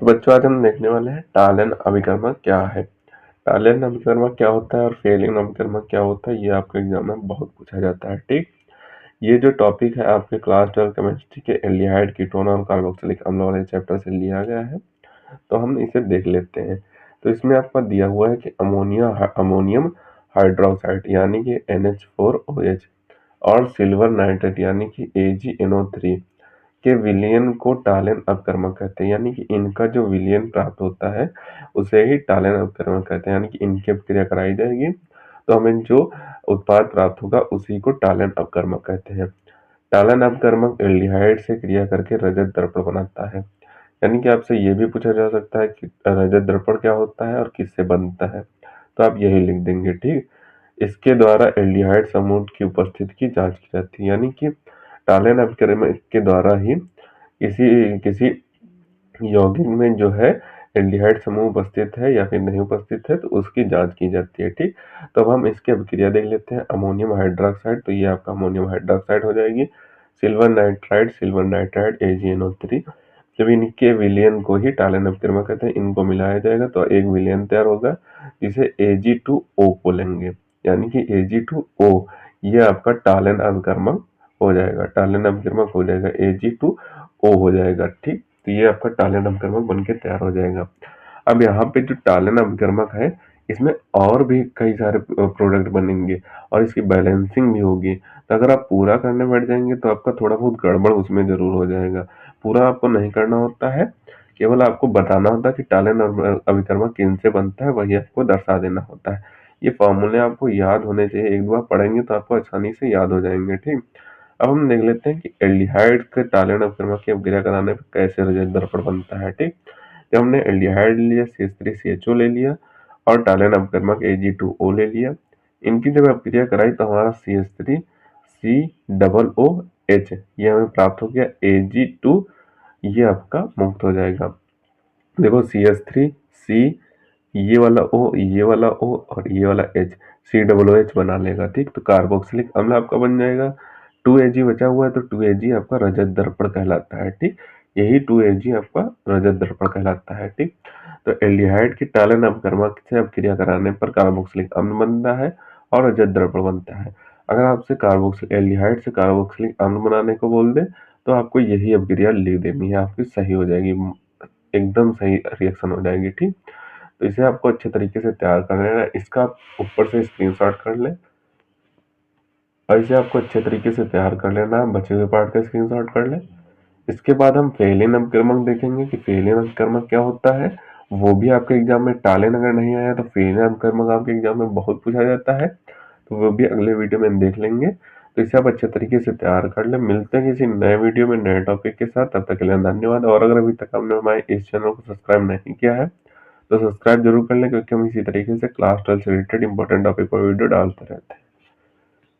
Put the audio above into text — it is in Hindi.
तो बच्चों आज हम देखने वाले हैं टालन अभिकर्मक क्या है। टालन अभिकर्मक क्या होता है और फेलिन अभिकर्मक क्या होता है, ये आपके एग्जाम में बहुत पूछा जाता है। ठीक, ये जो टॉपिक है आपके क्लास 12 केमिस्ट्री के एल्डिहाइड, कीटोन और कार्बोक्सिलिक अम्ल वाले चैप्टर से लिया गया है। तो हम इसे देख लेते हैं। तो इसमें आपका दिया हुआ है कि अमोनियम हाइड्रोक्साइड यानी कि NH4OH और सिल्वर नाइट्रेट यानी कि AgNO3 के विलयन को टालन अपकर्मक कहते हैं। यानी कि इनका जो विलयन प्राप्त होता है उसे ही टालन अपकर्मक कहते हैं। यानी कि इनकी अपक्रिया कराई जाएगी तो हमें जो उत्पाद प्राप्त होगा उसी को टालन अपकर्मक कहते हैं। टालन अपकर्मक एल्डिहाइड से क्रिया करके रजत दर्पण बनाता है। यानी कि आपसे ये भी पूछा जा सकता है कि रजत दर्पण क्या होता है और किससे बनता है, तो आप यही लिख देंगे। ठीक, इसके द्वारा एल्डिहाइड समूह की उपस्थिति की जांच की जाती है। यानी कि टालन अपकर्मक के द्वारा ही किसी किसी यौगिक में जो है एल्डिहाइड समूह उपस्थित है या फिर नहीं उपस्थित है तो उसकी जांच की जाती है। ठीक, तो अब हम इसकी अभिक्रिया देख लेते हैं। अमोनियम हाइड्रोक्साइड, तो ये आपका अमोनियम हाइड्रोक्साइड हो जाएगी। सिल्वर नाइट्राइड AgNO3, जब इनके विलयन को ही टालन अपकर्मक कहते हैं, इनको मिलाया जाएगा तो एक विलयन तैयार होगा जिसे Ag2O बोलेंगे। यानी कि Ag2O ये आपका टालन अपकर्मक हो जाएगा, टालन अपकर्मक हो जाएगा, Ag2O हो जाएगा। ठीक, तो ये आपका टालन अपकर्मक बनके तैयार हो जाएगा। अब यहाँ पे जो टालन अपकर्मक है इसमें और भी कई सारे प्रोडक्ट बनेंगे और इसकी बैलेंसिंग भी होगी। तो अगर आप पूरा करने बैठ जाएंगे तो आपका थोड़ा बहुत गड़बड़ उसमें जरूर हो जाएगा। पूरा आपको नहीं करना होता है, केवल आपको बताना होता है कि टालन अभिकर्मक किनसे बनता है, वही आपको दर्शा देना होता है। ये फॉर्मूले आपको याद होने चाहिए, एक दो बार पढ़ेंगे तो आपको आसानी से याद हो जाएंगे। ठीक, अब हम देख लेते हैं कि एल्डिहाइड के टालन अपकर्मक की अपक्रिया कराने पर कैसे रजत दर्पण बनता है। ठीक, जब हमने एल्डिहाइड लिया, CH3CHO ले लिया और टालन अपकर्मक Ag2O ले लिया, इनकी जब अपक्रिया कराई तो हमारा CH3COOH ये हमें प्राप्त हो गया। Ag2 ये आपका मुक्त हो जाएगा। देखो CH3C, ये वाला O, ये वाला O और ये वाला H COOH बना लेगा। ठीक, तो कार्बोक्सिलिक अम्ल आपका बन जाएगा। 2Ag बचा हुआ है तो 2Ag आपका रजत दर्पण कहलाता है। ठीक, यही 2Ag आपका रजत दर्पण कहलाता है। ठीक, तो एल्डिहाइड की टालन अपकर्मक से अपक्रिया कराने पर कार्बोक्सिलिक अम्ल बनता है और रजत दर्पण बनता है। अगर आपसे एल्डिहाइड से कार्बोक्सिलिक अम्ल बनाने को बोल दे तो आपको यही अपक्रिया लिख देनी है, आपकी सही हो जाएगी, एकदम सही रिएक्शन हो जाएगी। ठीक, तो इसे आपको अच्छे तरीके से तैयार कर लेना है। इसका आप ऊपर से स्क्रीनशॉट कर लें और इसे आपको अच्छे तरीके से तैयार कर लेना है, बचे हुए पार्ट का स्क्रीनशॉट कर लें। इसके बाद हम फेलिन अपकर्मक देखेंगे कि फेलिन अपकर्मक क्या होता है। वो भी आपके एग्जाम में, टालन अगर नहीं आया तो फेलिन अपकर्मक आपके एग्जाम में बहुत पूछा जाता है, तो वो भी अगले वीडियो में देख लेंगे। तो इसे आप अच्छे तरीके से तैयार कर लें। मिलते हैं किसी नए वीडियो में नए टॉपिक के साथ, तब तक के लिए धन्यवाद। और अगर अभी तक आपने हमारे इस चैनल को सब्सक्राइब नहीं किया है तो सब्सक्राइब जरूर कर लें, क्योंकि हम इसी तरीके से क्लास 12 से रिलेटेड इंपॉर्टेंट टॉपिक पर वीडियो डालते रहते हैं।